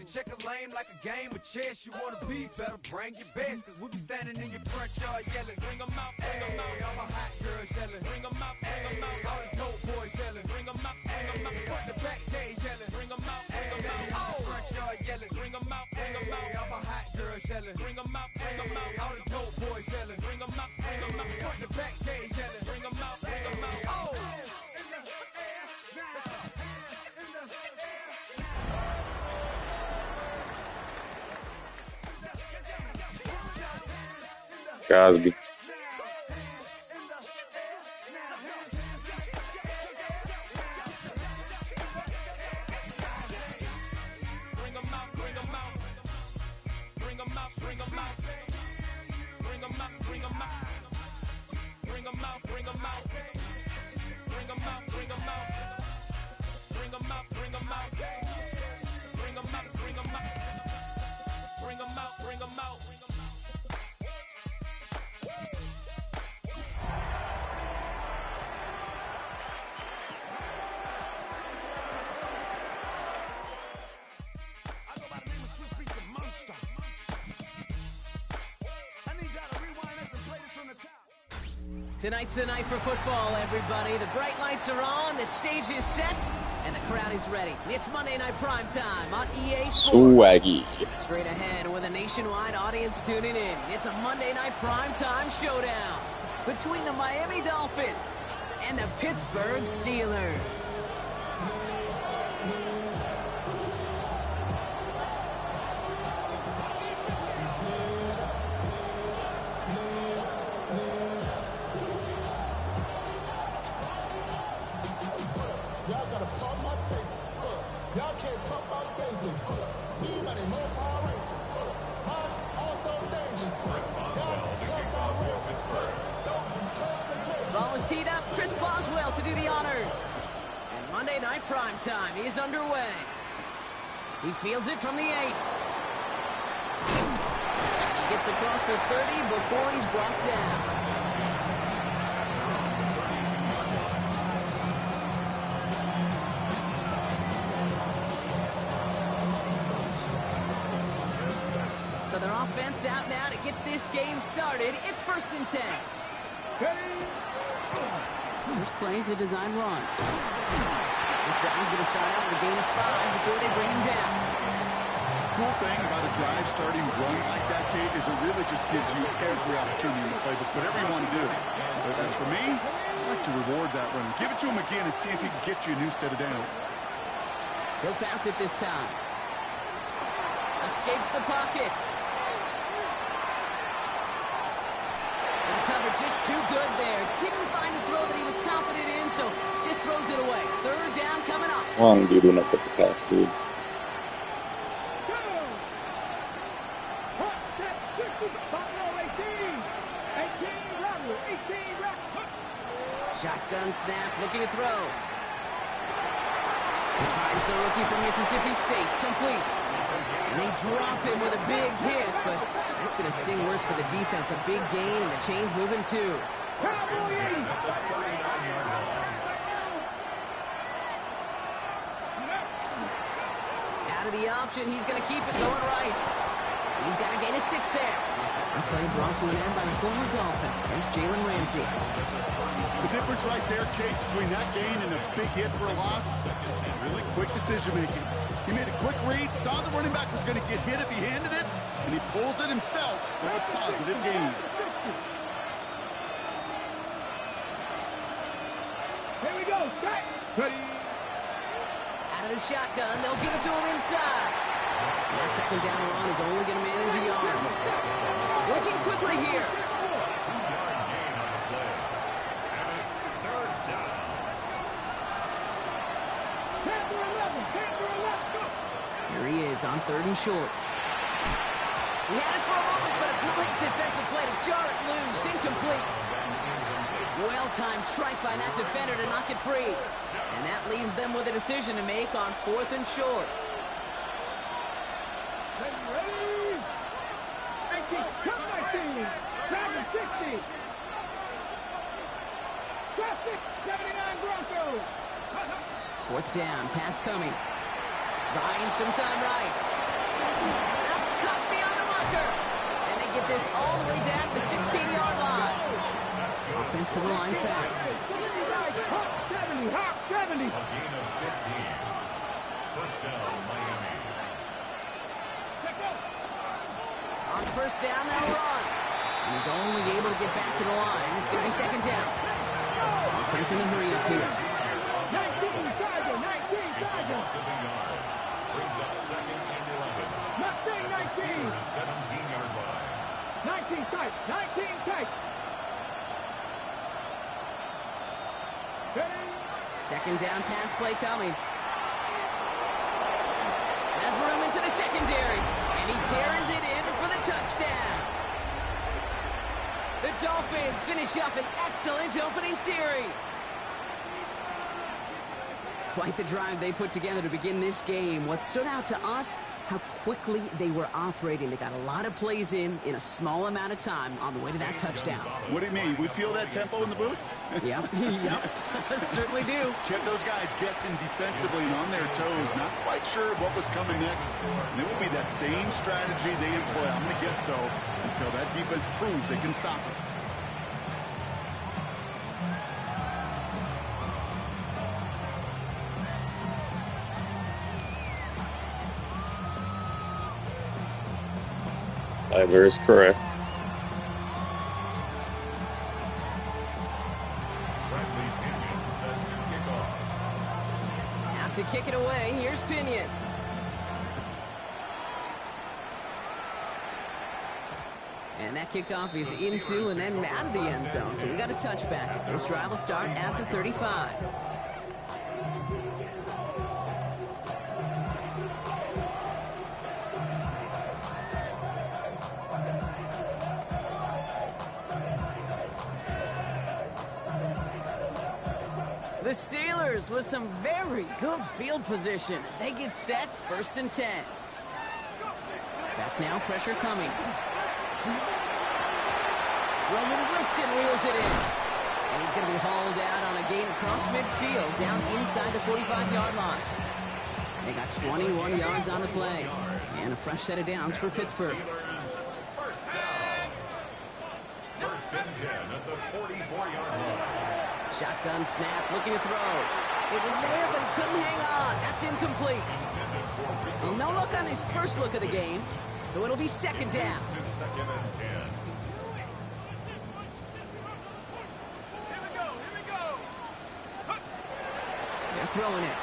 to check a lane like a game of chess. You wanna be better, bring your best, cause we be standing in your front yard yelling. Bring them out, bring them out. All my hot girls yelling. Bring them out, bring them out. All the dope boys yelling. Bring them out, bring them out. Front the back gate yelling. Bring them out, bring them out. Oh, front yard yelling. Bring them out, bring them out. All my hot girls yelling. Bring them out, bring them out. All the dope boys yelling. Bring them out, bring them out. Front the back gate yelling. Bring them out, bring them out. Oh. Cosby. Tonight's the night for football, everybody. The bright lights are on, the stage is set, and the crowd is ready. It's Monday Night Primetime on EA Sports. Swaggy. Straight ahead with a nationwide audience tuning in. It's a Monday Night Primetime showdown between the Miami Dolphins and the Pittsburgh Steelers. To do the honors. And Monday Night Primetime is underway. He fields it from the 8. He gets across the 30 before he's brought down. So their offense out now to get this game started. It's 1st and 10. First play is a design run. This drive's going to start out with a gain of 5 before they bring him down. Cool thing about a drive starting run like that, Kate, is it really just gives you every opportunity in the playbook, whatever you want to do. But as for me, I like to reward that run. Give it to him again and see if he can get you a new set of downs. He'll pass it this time. Escapes the pocket. Cover just too good there. Didn't find the throw that he was confident in, so just throws it away. 3rd down coming up. Long dude when I put the pass, dude. Shotgun snap, looking to throw. He finds the rookie from Mississippi State, complete. And they drop him with a big hit, but that's going to sting worse for the defense. A big gain, and the chain's moving too. Out of the option, he's going to keep it going right. He's got a gain of 6 there. The play brought to an end by the former Dolphin. There's Jalen Ramsey. The difference right there, Kate, between that gain and a big hit for a loss, really quick decision-making. He made a quick read, saw the running back was going to get hit if he handed it, and he pulls it himself for a positive gain. Here we go, set, ready. Out of the shotgun, they'll give it to him inside. That 2nd down run is only going to manage a yard. Working quickly here. Here he is on 3rd and short. He had it for a moment, but a great defensive play to jar it loose. Incomplete. Well-timed strike by that defender to knock it free. And that leaves them with a decision to make on 4th and short. Ready? 18, come my team. Driver 60. Traffic, 79 Broncos. 4th down, pass coming. Buying some time right. That's cut beyond the marker. And they get this all the way down to the 16-yard line. Offensive line fast. Hawk 70, Hawk 70. A gain of 15. First down, Miami. On first down, they'll run. And he's only able to get back to the line. It's going to be second down. Offense in the hurry up here. 19 Tiger, 19 It's a Tiger. loss of a yard. Brings up second and 11. Mustang 19. 17-yard line. 19 tight, 19 tight. Ready? Second down pass play coming. Has room into the secondary. And he carries it in for the touchdown. The Dolphins finish up an excellent opening series. Quite the drive they put together to begin this game. What stood out to us, how quickly they were operating. They got a lot of plays in a small amount of time on the way to that touchdown. What do you mean? We feel that tempo in the booth? Yep, yep, certainly do. Kept those guys guessing defensively and on their toes, not quite sure what was coming next. And it will be that same strategy they employ, I'm going to guess so, until that defense proves they can stop it. Tyler is correct. Bradley Pinion set to kick off. Out to kick it away, here's Pinion. And that kickoff is into and then out of the end zone. So we got a touchback. This drive will start at the 35. The Steelers with some very good field position as they get set, 1st and 10. Back now, pressure coming. Roman Wilson reels it in. And he's going to be hauled out on a gain across midfield down inside the 45-yard line. They got 21 yards on the play. And a fresh set of downs for Pittsburgh. First down. First and 10 at the 44-yard line. Shotgun snap, looking to throw. It was there, but he couldn't hang on. That's incomplete. Well, no look on his first look of the game, so it'll be second down. To second and 10. They're throwing it.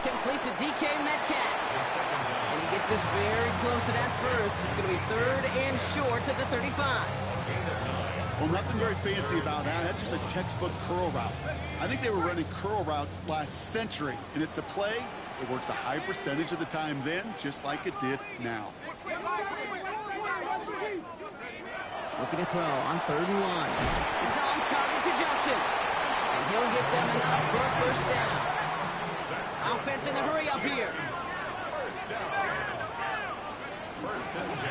Complete to DK Metcalf. And he gets this very close to that first. It's going to be 3rd and short at the 35. Well, nothing very fancy about that. That's just a textbook curl route. I think they were running curl routes last century, and it's a play that works a high percentage of the time then, just like it did now. Looking to throw on 3rd and 1. It's on target to Johnson. And he'll get them enough for a first down. Offense in the hurry up here. First down. First and 10.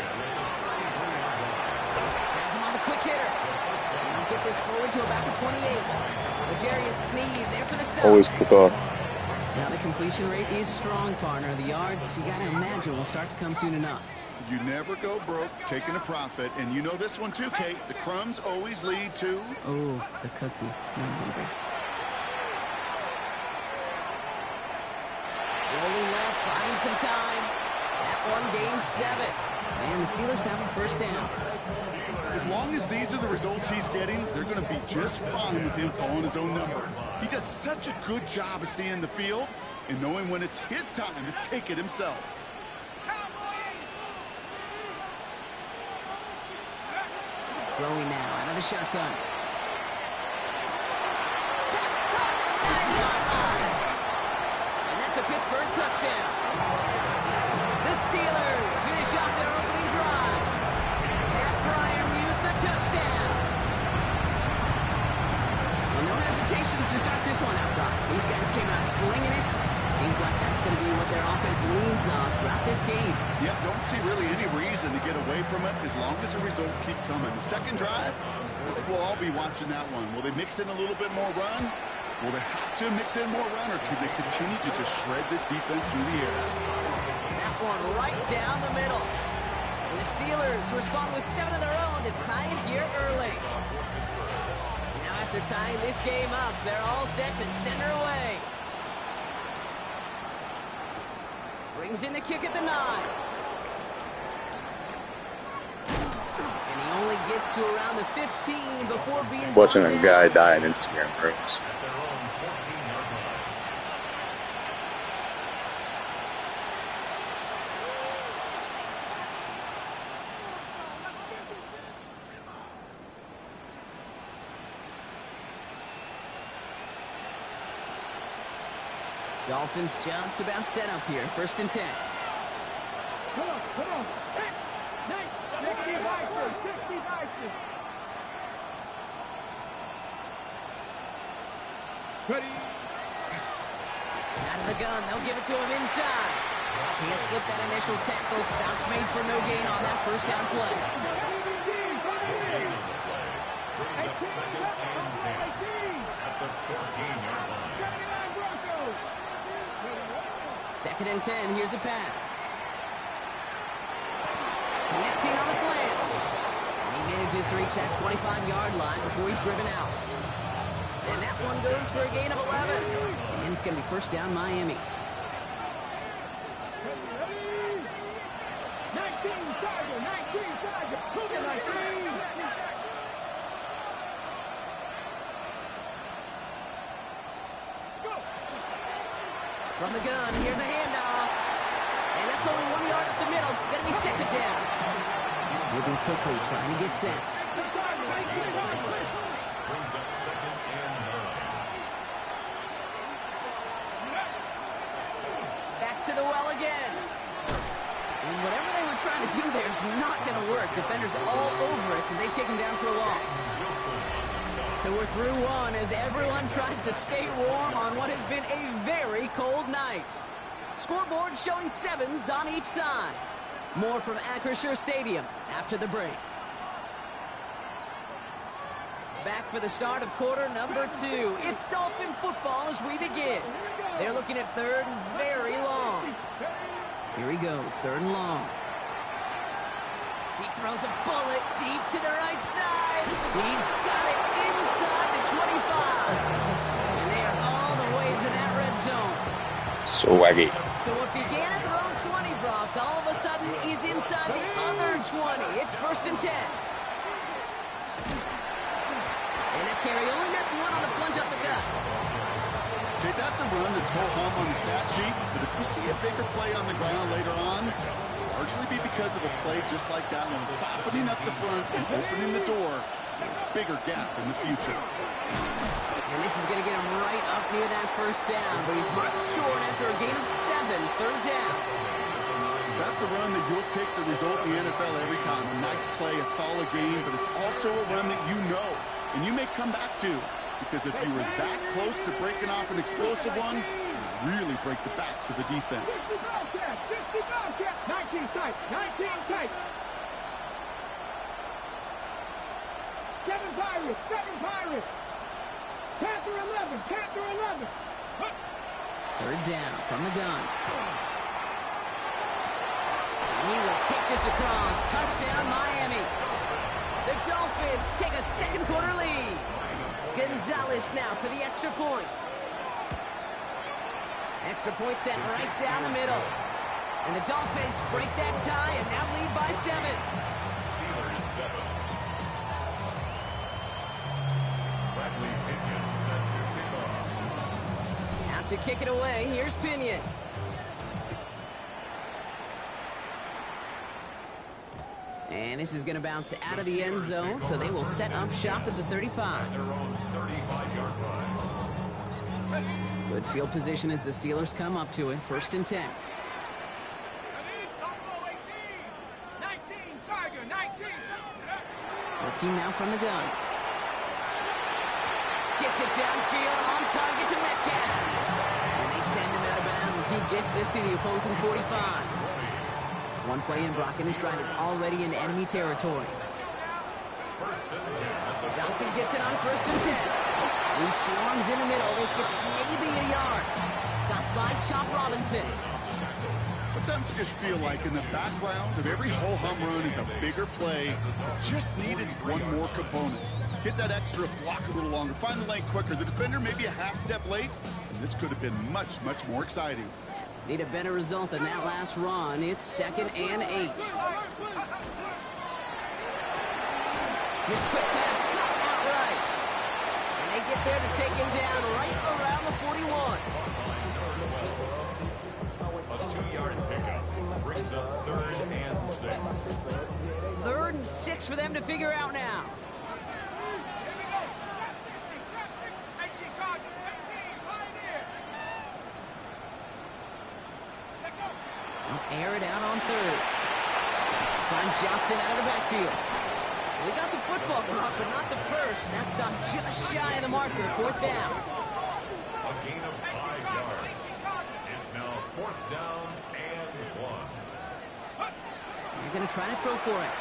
Has him on the quick hitter. And he'll get this forward to about the 28. But Jarius Sneed there for the stop. Always kick off. Now the completion rate is strong, partner. The yards, you got to imagine, will start to come soon enough. You never go broke taking a profit, and you know this one too, Kate. The crumbs always lead to... Oh, the cookie. I'm hungry. Rolling left, buying some time. That one gains 7. And the Steelers have a first down. As long as these are the results he's getting, they're going to be just fine with him calling his own number. He does such a good job of seeing the field and knowing when it's his time to take it himself. Throwing now out of the shotgun. Pass caught. 9-yard line. And that's a Pittsburgh touchdown. The Steelers finish off their opening drive. And Freiermuth the touchdown. Well, no hesitations to start this one out, Brock. These guys came out slinging it. Seems like that's going to be what their offense leans on throughout this game. Yep, don't see really any reason to get away from it as long as the results keep coming. The second drive, I think we'll all be watching that one. Will they mix in a little bit more run? Will they have to mix in more run, or could they continue to just shred this defense through the air? one right down the middle. And the Steelers respond with 7 of their own to tie it here early. Now after tying this game up, they're all set to center away. Brings in the kick at the 9. And he only gets to around the 15 before being Watching a brought guy down. die in Instagram groups. At their own 14-yard line. Dolphins just about set up here. 1st and 10. Come on. Hey, nice. 60 Vikings, 60 Vikings. Ready. Out of the gun, they'll give it to him inside. Can't slip that initial tackle. Stops made for no gain on that 1st down play. Gain on the play. Brings up 2nd and 10 at the 14-yard line. 2nd and 10, here's a pass. Connecting on the slant. And he manages to reach that 25-yard line before he's driven out. And that one goes for a gain of 11. And it's going to be 1st down Miami. 19 Tiger. Look at 19. From the gun, here's a handoff. And that's only 1 yard up the middle. Gonna be 2nd down. Moving quickly, trying to get set. Brings up 2nd and 9. Back to the well again. And whatever they were trying to do there is not going to work. Defenders all over it, and they take him down for a loss. So we're through one as everyone tries to stay warm on what has been a very cold night. Scoreboard showing 7s on each side. More from Acrisure Stadium after the break. Back for the start of quarter number 2. It's Dolphin football as we begin. They're looking at 3rd and very long. Here he goes, 3rd and long. He throws a bullet deep to the right side. He's got it inside the 25. And they are all the way to that red zone. Swaggy. So what began at their own 20, Brock, all of a sudden is inside the other 20. It's 1st and 10. And that carry only gets 1 on the plunge up the gut. Okay, that's a run that's ho hum on the stat sheet, but if you see a bigger play on the ground later on, largely be because of a play just like that one, softening up the front and opening the door for a bigger gap in the future. And this is going to get him right up near that 1st down, but he's marked short after a gain of 7, 3rd down. That's a run that you'll take the result in the NFL every time. A nice play, a solid game, but it's also a run that you know and you may come back to, because if you were that close to breaking off an explosive one, you really break the backs of the defense. 60 Bobcat. 19 tight. 7 Pirates. Panther 11. 3rd down from the gun. He will take this across. Touchdown, Miami. The Dolphins take a 2nd quarter lead. Gonzalez now for the extra point. Extra point sent right down the middle. And the Dolphins break that tie and now lead by 7. Steelers 7. Bradley Pinion set to kick off. Out to kick it away, here's Pinion. And this is going to bounce out of the end zone, so they will set up shop at the 35. Their own 35-yard line. Good field position as the Steelers come up to it. 1st and 10. Working now from the gun. Gets it downfield, on target to Metcalf. And they send him out of bounds as he gets this to the opposing 45. One play in, Brock, and his drive is already in enemy territory. Johnson gets it on 1st and 10. He swarms in the middle. This gets maybe a yard. Stops by Chop Robinson. Sometimes you just feel like in the background of every ho-hum run is a bigger play. Just needed one more component. Hit that extra block a little longer. Find the lane quicker. The defender may be a half step late, and this could have been much, much more exciting. Need a better result than that last run. It's 2nd and 8. His quick pass caught outright. And they get there to take him down right around the 41. A 2-yard pickup brings up 3rd and 6. 3rd and 6 for them to figure out now. Air it out on 3rd. Find Johnson out of the backfield. They got the football caught, but not the first. That stop just shy of the marker. 4th down. A gain of 5 yards. It's now 4th down and 1. They're going to try to throw for it.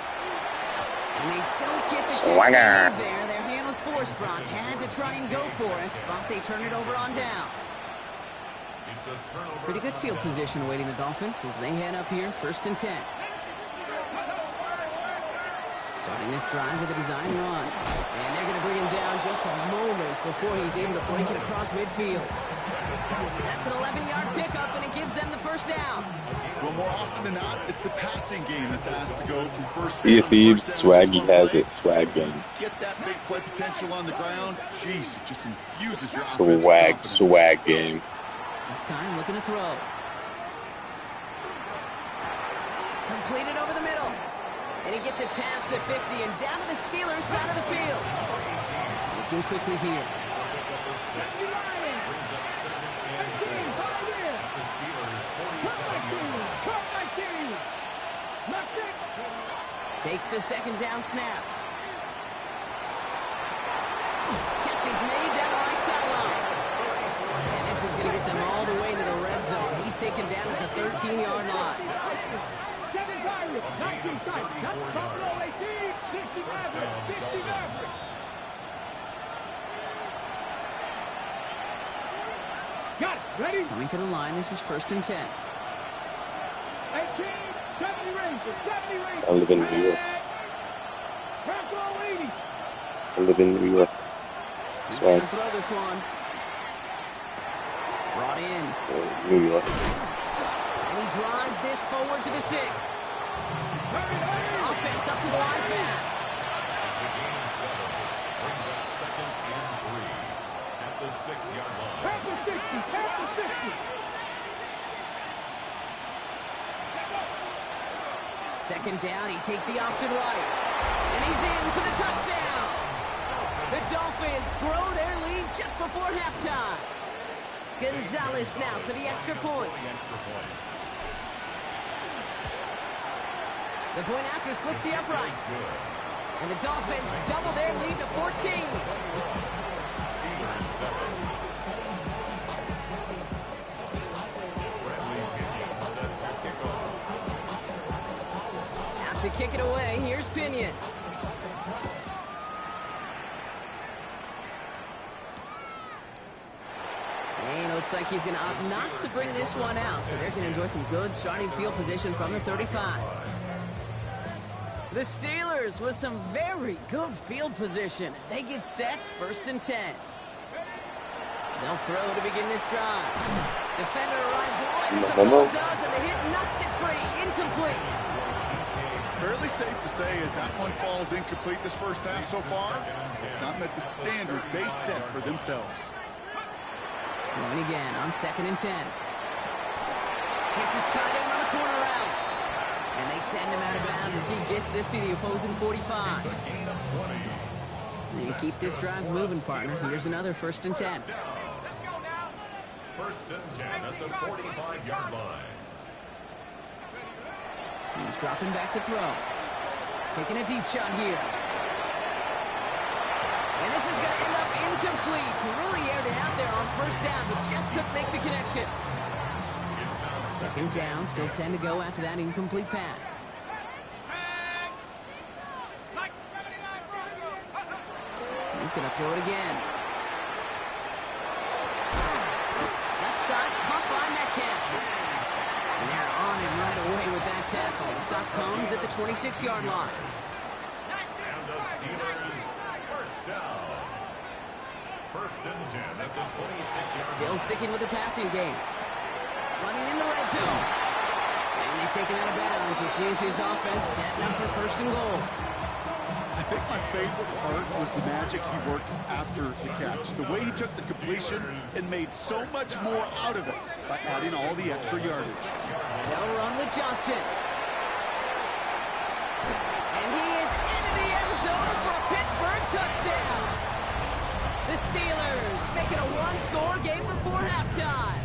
And they don't get the catch they Swagger. need there. Their hand was forced. Brock had to try and go for it, but they turn it over on downs. It's a turnover. Pretty good field position awaiting the Dolphins as they head up here, 1st and 10. Starting this drive with a design run. And they're going to bring him down just a moment before he's able to break it across midfield. That's an 11-yard pickup, and it gives them the 1st down. Well, more often than not, it's the passing game that's asked to go from first Sea of down to Thieves, first down. Swaggy has it, swag game. Get that big play potential on the ground. Jeez, it just infuses your offensive Swag, confidence. swag game. This time looking to throw. Completed over the middle. And he gets it past the 50 and down to the Steelers' side of the field. Looking quickly here. Takes the 2nd down snap. Catch is made down the right sideline. And this is going to get them all the way to the red zone. He's taken down at the 13-yard line. Got it. Ready? Coming to the line, this is 1st and 10. 18, 70 Rangers, 70 Rangers. I live in New York. Personal leading. I live in New York. He's Swag. going to throw this one. Brought in. New York. And he drives this forward to the 6. Offense up to the line pass. It's a gain of 7. Brings up 2nd and 3 at the 6-yard line. Past the 60, past the 60. Second down, he takes the option right. And he's in for the touchdown. The Dolphins grow their lead just before halftime. Gonzalez now for the extra point. The point after splits the uprights. And the Dolphins double their lead to 14. Out to kick it away, here's Pinion. And it looks like he's going to opt not to bring this one out. So they're going to enjoy some good starting field position from the 35. The Steelers with some very good field position as they get set, 1st and 10. They'll throw to begin this drive. Defender arrives right as the ball does, and the hit knocks it free. Incomplete. Fairly safe to say as that one falls incomplete this first half so far, it's not met the standard they set for themselves. Going again on 2nd and 10. Hits his tight end on the corner route. And they send him out of bounds as he gets this to the opposing 45. They keep this drive moving, partner. Here's another 1st and 10. 1st and 10 at the 45-yard line. He's dropping back to throw. Taking a deep shot here. And this is going to end up incomplete. He really aired it out there on 1st down, but just couldn't make the connection. 2nd down, still 10 to go after that incomplete pass. He's going to throw it again. Left side, caught by Metcalf. And they're on it tackle. The stop comes at the 26-yard line. And the Steelers first down. First and 10 at the 26-yard line. Still sticking with the passing game. Running in the red zone. And they take him out of bounds, which means his offense setting up for first and goal. I think my favorite part was the magic he worked after the catch. The way he took the completion and made so much more out of it by adding all the extra yardage. They'll run with Johnson. And he is into the end zone for a Pittsburgh touchdown. The Steelers making a one-score game before halftime.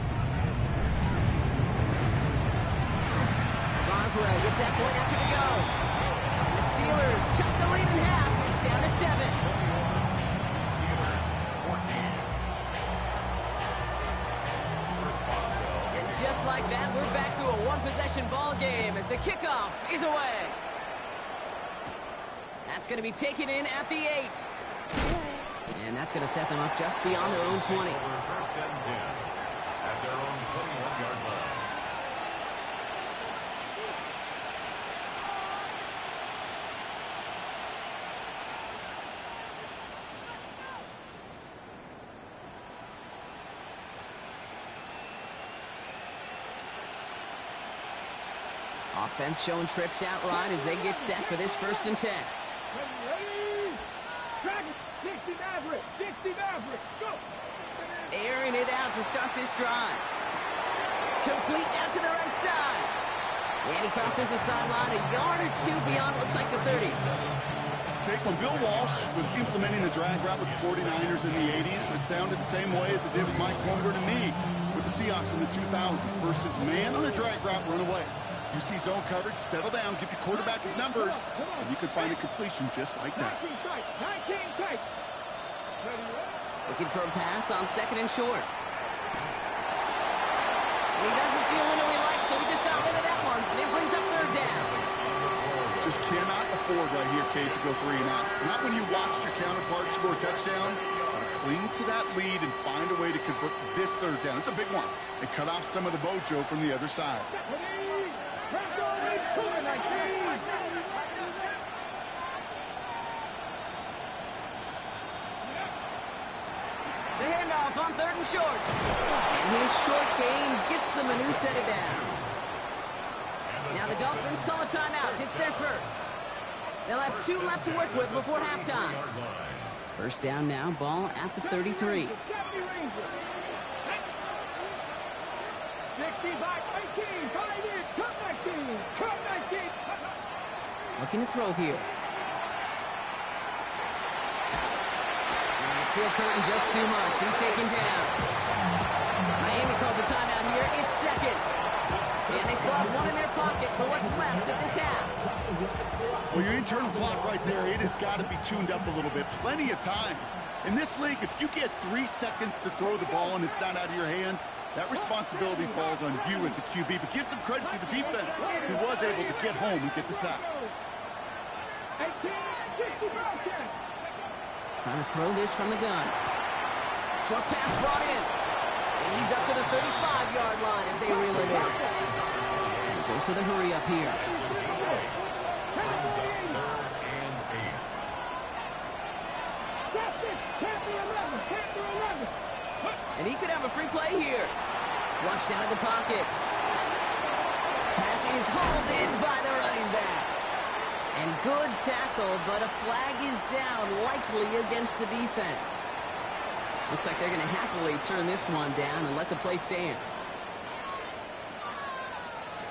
Boswell gets that point after the go. And the Steelers chop the lead in half. It's down to 7. Steelers 14. And just like that, we're back to a one-possession ball game as the kickoff is away. That's going to be taken in at the 8. And that's going to set them up just beyond their own 20. First and 10 at their own 21-yard line. Offense showing trips out right as they get set for this first and 10. Ready? Track it. 60 Maverick. 60 Maverick. Go. Airing it out to start this drive. Complete out to the right side. And he crosses the sideline a yard or two beyond, looks like the 30s. Okay, when Bill Walsh was implementing the drag route with the 49ers in the 80s, it sounded the same way as it did with Mike Holmgren and me with the Seahawks in the 2000s versus man on the drag route, run away. You see zone coverage, settle down, give your quarterback his numbers, and you can find a completion just like that. 19 tight. 19 tight. Looking for a pass on second and short. And he doesn't see a window he likes, so he just got rid of that one. And it brings up third down. Just cannot afford right here, Kate, to go 3 and out. Not when you watched your counterpart score a touchdown. Cling to that lead and find a way to convert this third down. It's a big one. And cut off some of the mojo from the other side. The handoff on third and short. And his short gain gets them a new set of downs. Now the Dolphins call a timeout. It's their first. They'll have 2 left to work with before halftime. First down now, ball at the 33. 60 back 19. 5 in. Cut 19. Cut 19. Looking to throw here. And the steel curtain just too much. He's taken down. Miami calls a timeout here. It's second. And they still have 1 in their pocket for what's left of this half. Well, your internal clock right there, it has got to be tuned up a little bit. Plenty of time. In this league, if you get 3 seconds to throw the ball and it's not out of your hands, that responsibility falls on you as a QB. But give some credit to the defense who was able to get home and get the sack. 18. 60 broadcast. Trying to throw this from the gun. Short pass brought in. And he's up to the 35-yard line as they reel it in. And goes to the hurry up here. And he could have a free play here. Flushed out of the pocket. Pass is hauled in by the running back. And good tackle, but a flag is down, likely against the defense. Looks like they're going to happily turn this one down and let the play stand.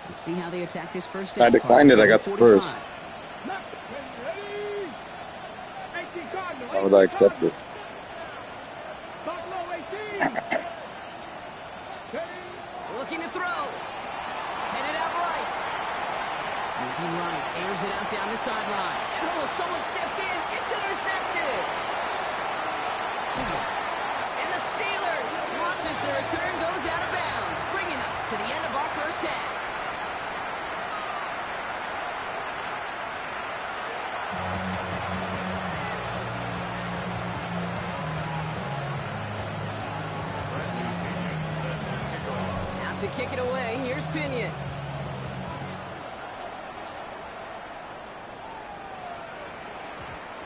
Let's see how they attack this first down. I declined it. I got the first. How would I accept it? Looking to throw. Headed out right. Moving right. Airs it out down the sideline. And oh, someone stepped in. It's intercepted. And the Steelers watch as the return goes out of bounds, bringing us to the end of our first half. To kick it away, here's Pinion.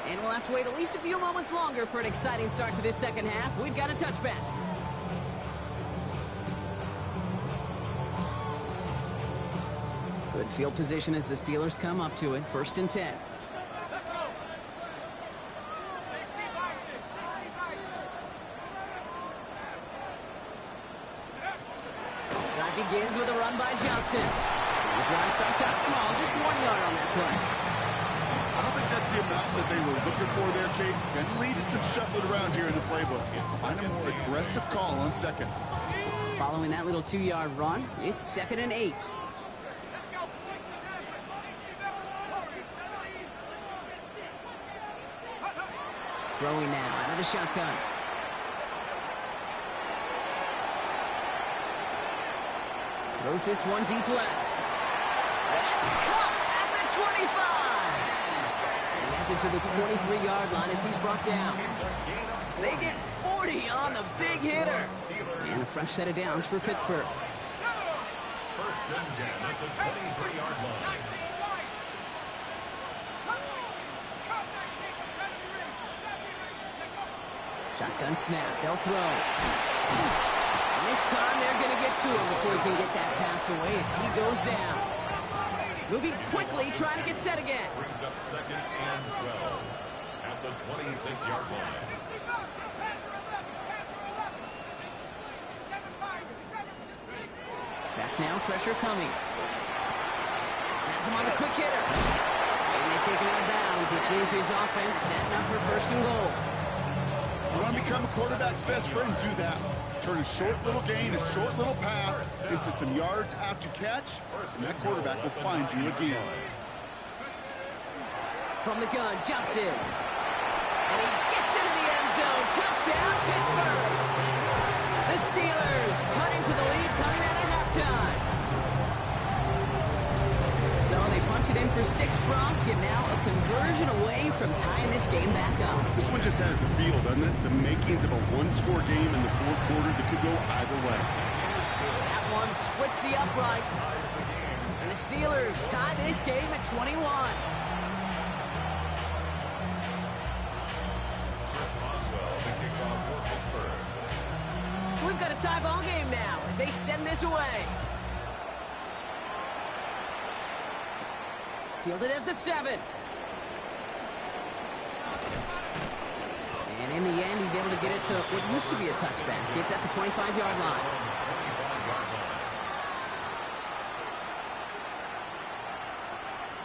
And we'll have to wait at least a few moments longer for an exciting start to this second half. We've got a touchback. Good field position as the Steelers come up to it. 1st and 10. Drive begins with a run by Johnson. The drive starts out small, just 1 yard on that play. I don't think that's the amount that they were looking for there, Kate. Can lead to some shuffling around here in the playbook. Find a more aggressive call on 2nd. Following that little 2-yard run, it's 2nd and 8. Throwing now out of the shotgun. Throws this one deep left. That's caught at the 25. And he has it to the 23-yard line as he's brought down. They get 40 on the big hitter. And a fresh set of downs for Pittsburgh. 1st and 10 at the 23-yard line. Shotgun snap. They'll throw. And this time they're going to get to him before he can get that pass away as he goes down. Moving quickly, trying to get set again. Brings up 2nd and 12 at the 26-yard line. Back now, pressure coming. Has him on a quick hitter. And they take him out of bounds, which means his offense setting up for 1st and goal. You want to become a quarterback's best friend, do that. Turn a short little gain, a short little pass into some yards after catch, and that quarterback will find you again. From the gun, jumps in. And he gets into the end zone. Touchdown, Pittsburgh. The Steelers cut into the lead coming out of halftime. So they punch it in for 6, Bronk, and now a conversion away from tying this game back up. This one just has the feel, doesn't it? The makings of a one-score game in the 4th quarter that could go either way. That one splits the uprights. And the Steelers tie this game at 21. So we've got a tie ball game now as they send this away. Fielded at the 7. And in the end, he's able to get it to what used to be a touchback. It's at the 25-yard line.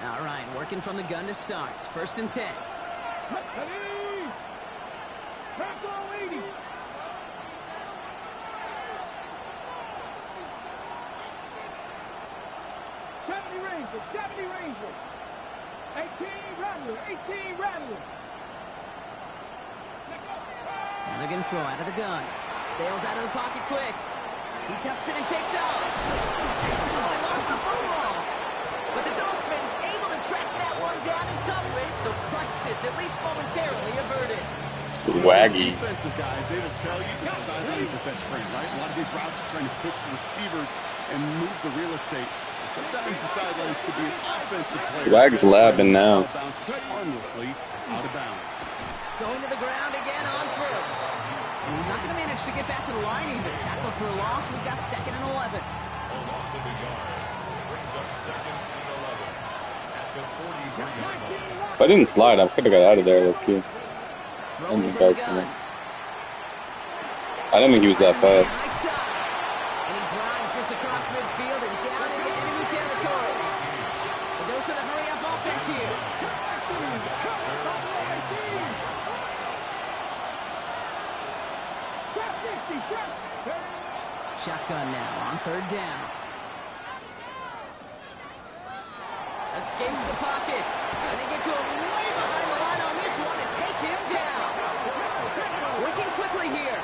All right, working from the gun to start. 1st and 10. Rangers, 70 Rangers. 18 Rattler, 18 Rattler. Now they're going to throw out of the gun. Bails out of the pocket quick. He tucks it and takes off. Oh, he lost the football. But the Dolphins able to track that one down in coverage, so crisis, at least momentarily, averted. Swaggy. Defensive guys, they will tell you that the sideline's their best friend, right? A lot of these routes are trying to push the receivers and move the real estate. Sometimes the sidelines could be an offensive player. Swag's labbing now. Bounces harmlessly out of bounds. Going to the ground again on 1st. And he's not going to manage to get back to the line even. Tackle for a loss. We've got 2nd and 11. A loss of a yard. Brings up 2nd and 11 at the 43-yard line. If I didn't slide, I could have got out of there. Okay. Throwing from the gun. I didn't think he was that fast. Right side. And he drives this across midfield and down into enemy territory. A dose of the hurry-up offense here. Shotgun now on 3rd down. Escapes the pocket. And they get to him way behind the line on this one and take him down. Working quickly here.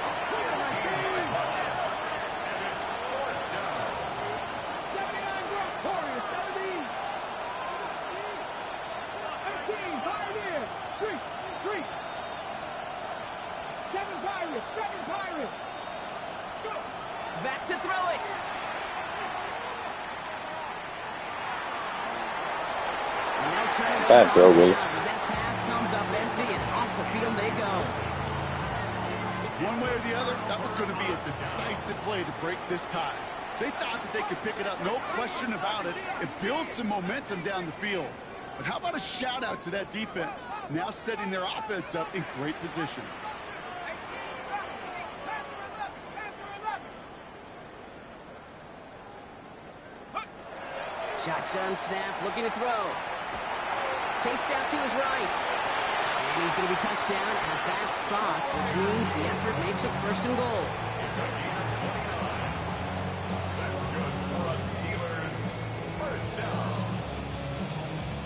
Back to throw it. And they'll turn it Bad throw, around. Wilkes. That pass comes up empty, one way or the other, that was going to be a decisive play to break this tie. They thought that they could pick it up, no question about it, and build some momentum down the field. But how about a shout-out to that defense, now setting their offense up in great position. Shotgun snap, looking to throw. Chased out to his right. And he's going to be touched down at that spot, which means the effort makes it 1st and goal. That's good for us Steelers. 1st down.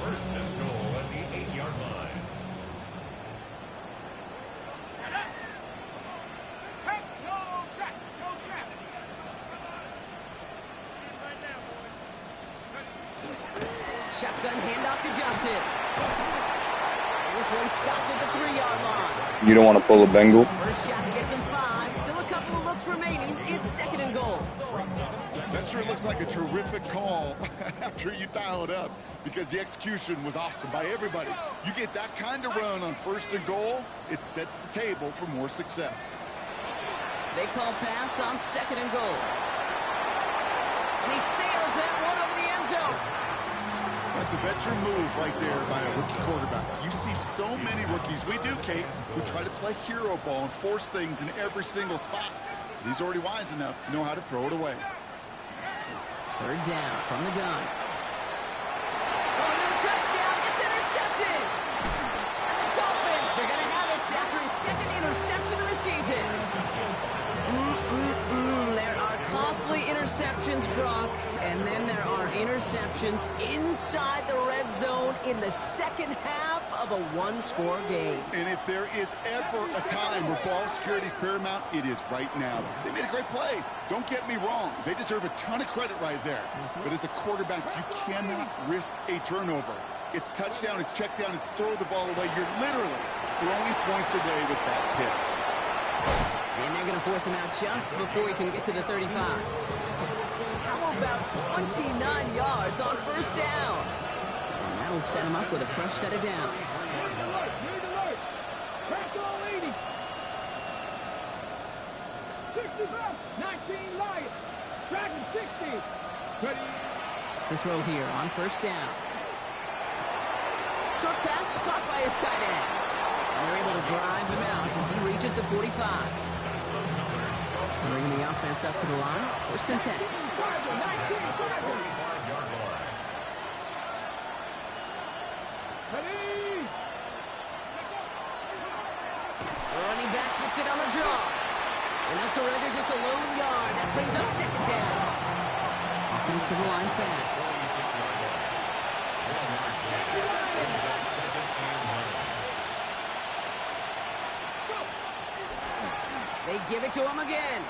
1st and goal at the 8-yard line. Shotgun handoff to Johnson. And this one stopped at the 3-yard line. You don't want to pull a Bengal? First shot gets him 5. Still a couple of looks remaining. It's 2nd and goal. That sure looks like a terrific call after you dial it up, because the execution was awesome by everybody. You get that kind of run on 1st and goal, it sets the table for more success. They call pass on 2nd and goal. And he sails that one over the end zone. That's a veteran move right there by a rookie quarterback. You see so many rookies, we do, Kate, who try to play hero ball and force things in every single spot. He's already wise enough to know how to throw it away. 3rd down from the gun. Oh, no touchdown. It's intercepted. And the Dolphins are going to have it after his 2nd interception of the season. There are costly interceptions, Brock, and then there are interceptions inside the red zone in the 2nd half of a 1-score game. And if there is ever a time where ball security is paramount, it is right now. They made a great play. Don't get me wrong. They deserve a ton of credit right there. But as a quarterback, you cannot risk a turnover. It's touchdown, it's check down, it's throw the ball away. You're literally throwing points away with that pick. And they're going to force him out just before he can get to the 35. How about 29 yards on 1st down? And that'll set him up with a fresh set of downs. Lead alert! Press all 80! 65! 19 Lions! Dragon 60! Ready? To throw here on 1st down. Short pass caught by his tight end. And they're able to drive him out as he reaches the 45. Bringing the offense up to the line. 1st and 10. Ready? Running back gets it on the draw. And that's already just a lone yard. That brings up 2nd down. Offensive line fast. They give it to him again.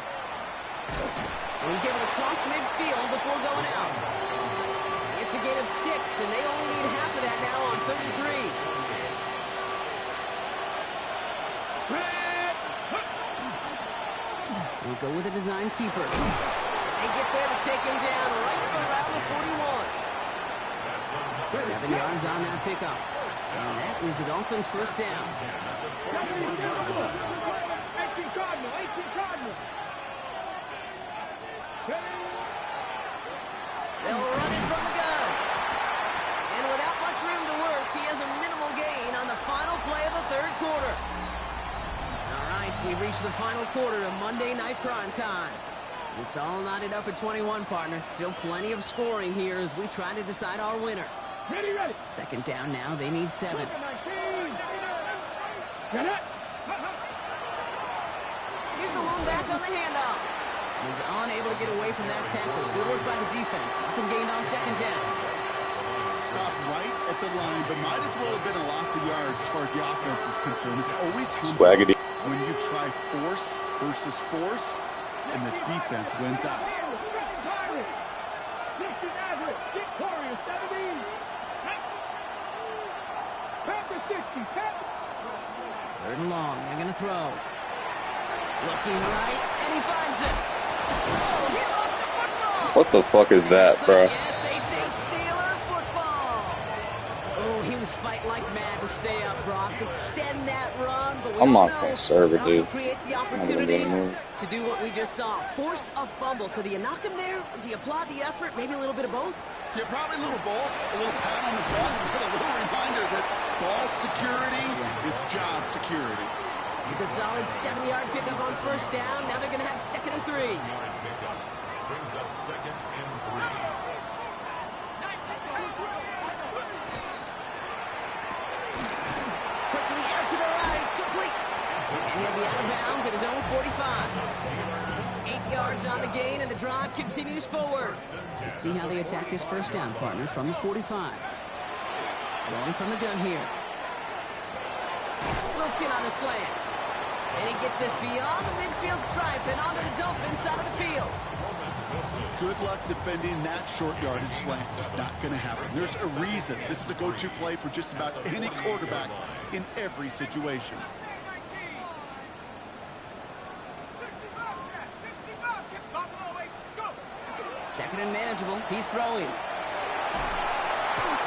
And he's able to cross midfield before going out. It's a gain of 6, and they only need half of that now on 3rd and 3. We'll go with a design keeper. They get there to take him down right around the 41. 7 yards on that pickup. And that is the Dolphins' 1st down. 18 Cardinal! 18 Cardinal! They'll run it from the gun. And without much room to work, he has a minimal gain on the final play of the 3rd quarter. All right, we reach the final quarter of Monday Night Prime Time. It's all knotted up at 21, partner. Still plenty of scoring here as we try to decide our winner. Ready, ready! 2nd down now, they need 7. 19! Get it! Here's the lone back on the handoff. He's unable to get away from that tackle. Good work by the defense. Nothing gained on 2nd down. Stopped right at the line, but might as well have been a loss of yards as far as the offense is concerned. It's always Swagamy. when you try force versus force, and the defense wins out. 60 average! Get Corey, 17! Back to 60, 3rd and long, they're going to throw. Looking right, and he finds it. Oh, he lost the football! What the fuck is that, bro? Yes, they say Steeler football. Oh, he was fighting like mad to stay up, Brock. Extend that run, but we I'm all not know gonna serve it, also dude. creates the I'm not gonna opportunity get a move. to do what we just saw. Force a fumble. So do you knock him there? Do you applaud the effort? Maybe a little bit of both? Yeah, probably a little both. A little pat on the back, but a little reminder that ball security is job security. It's a solid 70-yard pickup on first down. Now they're going to have 2nd and 3. Brings up 2nd and 3. Quickly out to the right, complete. And he'll be out of bounds at his own 45. 8 yards on the gain, and the drive continues forward. Let's see how they attack this first down, partner, from the 45. Rolling from the gun here. Wilson on the slant. And he gets this beyond the midfield stripe and onto the Dolphins side of the field. Good luck defending that short yardage slant. Just not going to happen. There's a reason this is a go-to play for just about any quarterback in every situation. Second and manageable. He's throwing. And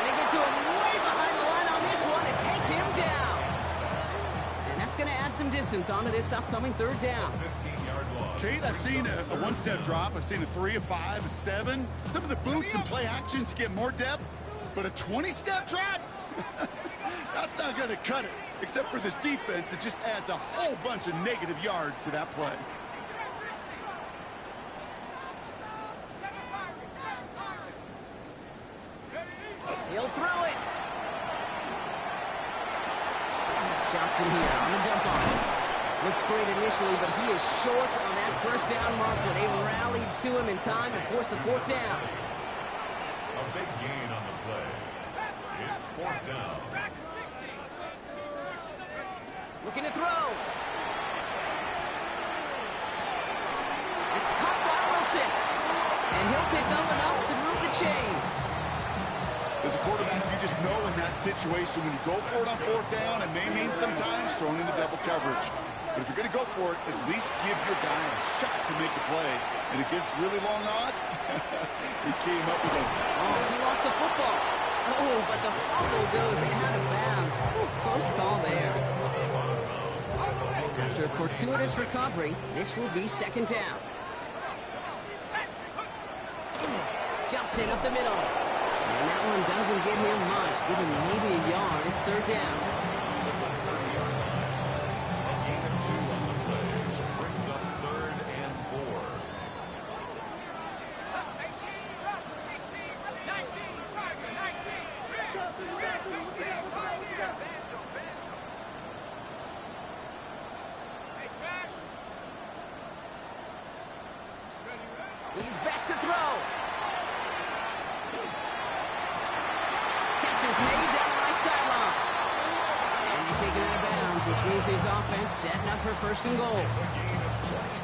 they get to him way behind the line on this one and take him down. And that's going to add some distance onto this upcoming 3rd down. 15-yard loss. Kate, I've seen a one-step drop. I've seen a 3, a 5, a 7. Some of the boots and play actions get more depth, but a 20-step drop? That's not going to cut it, except for this defense that just adds a whole bunch of negative yards to that play. He'll throw it. Johnson here on the dump off. Looks great initially, but he is short on that first down marker. They rallied to him in time to force the 4th down. A big gain on the play. It's 4th down. Looking to throw. It's caught by Wilson. And he'll pick up enough to move the chains. As a quarterback, you just know in that situation when you go for it on 4th down, it may mean sometimes throwing into double coverage. But if you're going to go for it, at least give your guy a shot to make the play. And against really long odds, he came up with a... Oh, he lost the football. Oh, but the fumble goes out of bounds. Oh, close call there. After a fortuitous recovery, this will be 2nd down. Johnson up the middle. And that one doesn't get him much. Give him maybe a yard. It's 3rd down. Gain of 2 on the play. Brings up 3rd and 4. He's back to throw. Catch is made down the right sideline. And they take it out of bounds, which means his offense setting up for 1st and goal.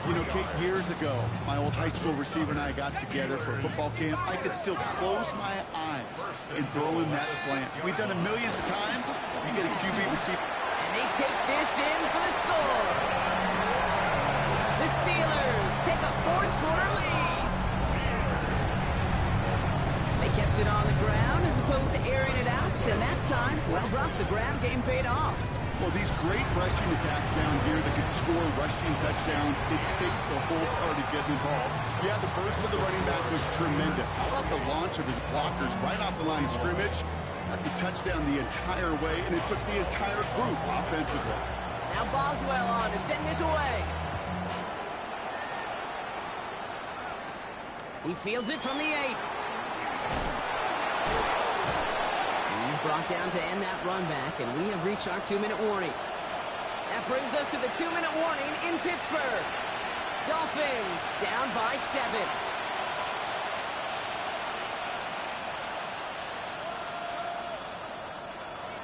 You know, Kate, years ago, my old high school receiver and I got together for a football camp. I could still close my eyes and throw in that slant. We've done it millions of times. You get a QB receiver. And they take this in for the score. The Steelers take a 4th quarter lead. They kept it on the ground as opposed to airing it out. And that time, well, Brock, the ground game paid off. Well, these great rushing attacks down here that can score rushing touchdowns, it takes the whole party getting involved. Yeah, the burst of the running back was tremendous. How about the launch of his blockers right off the line of scrimmage? That's a touchdown the entire way, and it took the entire group offensively. Now Boswell on to send this away. He fields it from the 8. He's brought down to end that run back, and we have reached our 2-minute warning. That brings us to the 2-minute warning in Pittsburgh. Dolphins down by 7.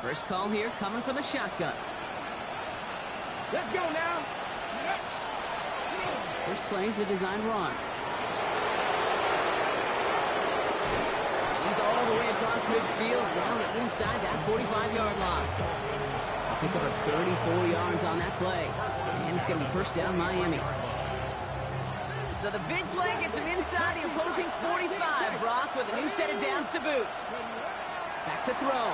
First call here coming from the shotgun. Let's go now. First play is a design run. He's all the way across midfield, down inside that 45-yard line. Pick up a 34 yards on that play. And it's going to be 1st down Miami. So the big play gets him inside the opposing 45, Brock, with a new set of downs to boot. Back to throw.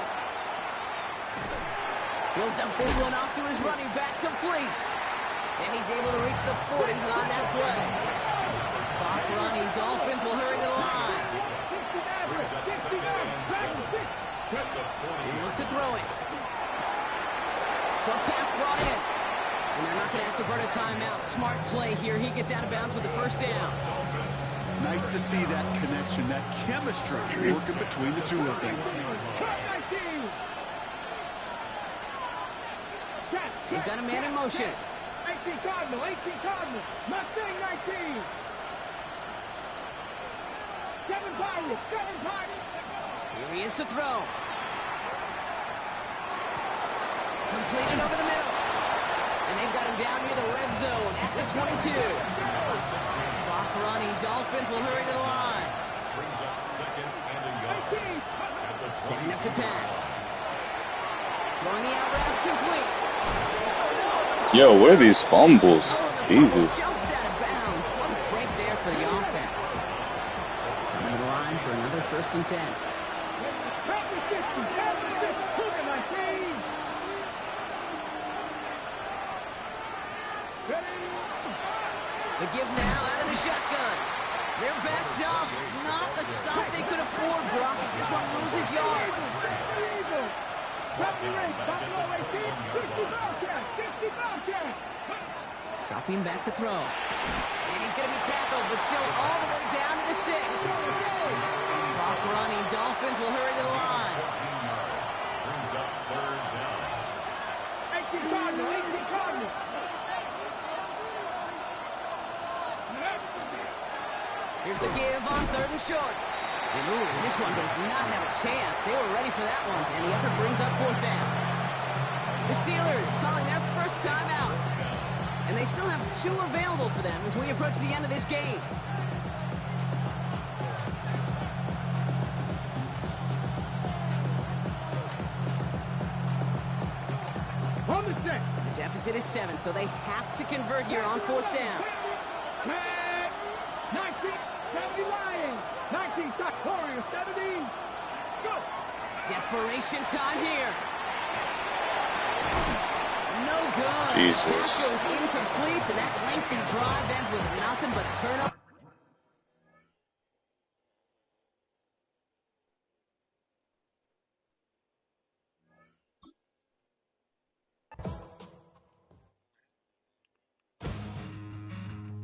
He'll dump this one off to his running back, complete. And he's able to reach the 40 on that play. Clock running, Dolphins will hurry to the line. They look to throw it. Short pass brought in. And they're not going to have to burn a timeout. Smart play here. He gets out of bounds with the first down. Nice to see that connection, that chemistry working between the two of them. They've got a man in motion. 18 Cardinal, Mustang 19. 7 Pirates. Here he is to throw. Completed over the middle. And they've got him down near the red zone at the 22. Clock running, Dolphins will hurry to the line. Brings up second and a yard. Setting up to pass. Throwing the out route, complete. Yo, what are these fumbles? Jesus. Jumps out of bounds. What a break there for the offense. Coming to the line for another 1st and 10. The give now out of the shotgun. They're backed up. Not a stop they could afford, Brock, as this one loses yards. Dropping back to throw. And he's going to be tackled, but still all the way down to the 6. Clock running. Dolphins will hurry to the line. Brings up 3rd down. 18 Cardinal. Here's the give on 3rd and short. And ooh, this one does not have a chance. They were ready for that one, and the effort brings up 4th down. The Steelers calling their first time out. And they still have 2 available for them as we approach the end of this game. On the set. The deficit is 7, so they have to convert here on 4th down. 1970 Lions. 19 Sock Warriors. 70. Let's go. Desperation time here. No good. Jesus. Pass goes incomplete, and that lengthy drive ends with nothing but a turnover.